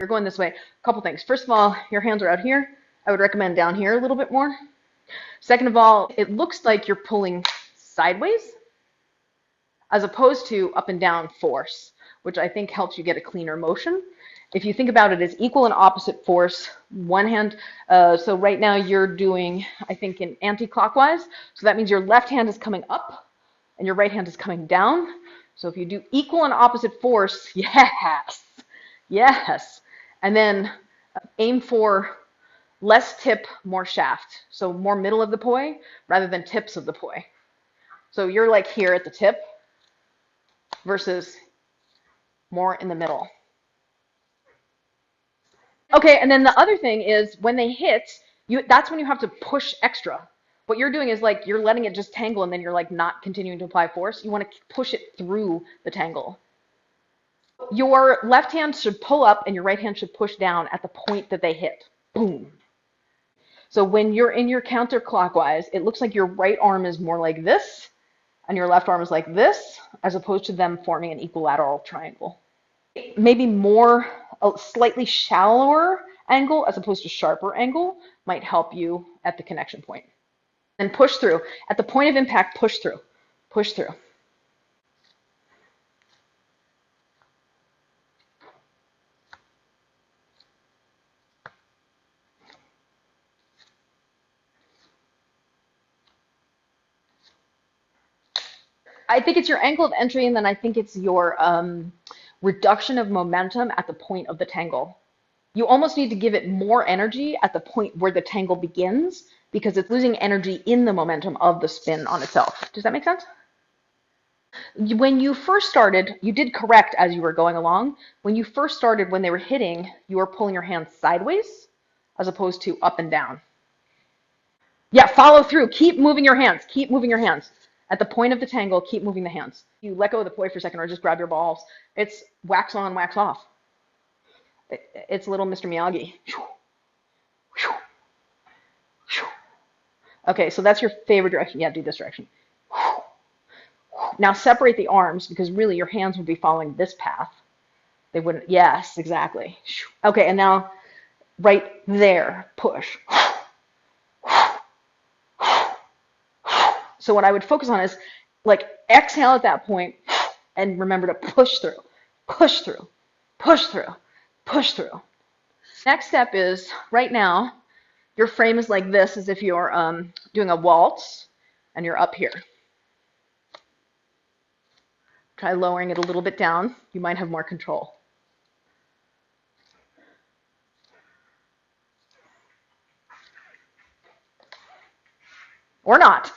you're going this way. A couple things. First of all, your hands are out here. I would recommend down here a little bit more. Second of all, it looks like you're pulling sideways as opposed to up and down force, which I think helps you get a cleaner motion. If you think about it as equal and opposite force, one hand, so right now you're doing, I think, in anti-clockwise. So that means your left hand is coming up and your right hand is coming down. So if you do equal and opposite force, yes, yes. And then aim for less tip, more shaft. So more middle of the poi rather than tips of the poi. So you're like here at the tip versus more in the middle. Okay, and then the other thing is when they hit, that's when you have to push extra. What you're doing is like you're letting it just tangle and then you're like not continuing to apply force. You want to push it through the tangle. Your left hand should pull up and your right hand should push down at the point that they hit. Boom. So when you're in your counterclockwise, it looks like your right arm is more like this and your left arm is like this, as opposed to them forming an equilateral triangle. Maybe more, a slightly shallower angle as opposed to sharper angle might help you at the connection point. And push through. At the point of impact, push through. Push through. I think it's your angle of entry, and then I think it's your reduction of momentum at the point of the tangle. You almost need to give it more energy at the point where the tangle begins because it's losing energy in the momentum of the spin on itself. Does that make sense? When you first started, you did correct as you were going along. When you first started, when they were hitting, you were pulling your hands sideways as opposed to up and down. Yeah, follow through. Keep moving your hands. Keep moving your hands. At the point of the tangle, keep moving the hands. You let go of the poi for a second or just grab your balls. It's wax on, wax off. It's little Mr. Miyagi. Okay, so that's your favorite direction. Yeah, do this direction. Now separate the arms because really your hands would be following this path. They wouldn't. Yes, exactly. Okay, and now right there, push. So what I would focus on is like exhale at that point and remember to push through, push through, push through, push through. Next step is right now, your frame is like this as if you're doing a waltz and you're up here. Try lowering it a little bit down. You might have more control. Or not.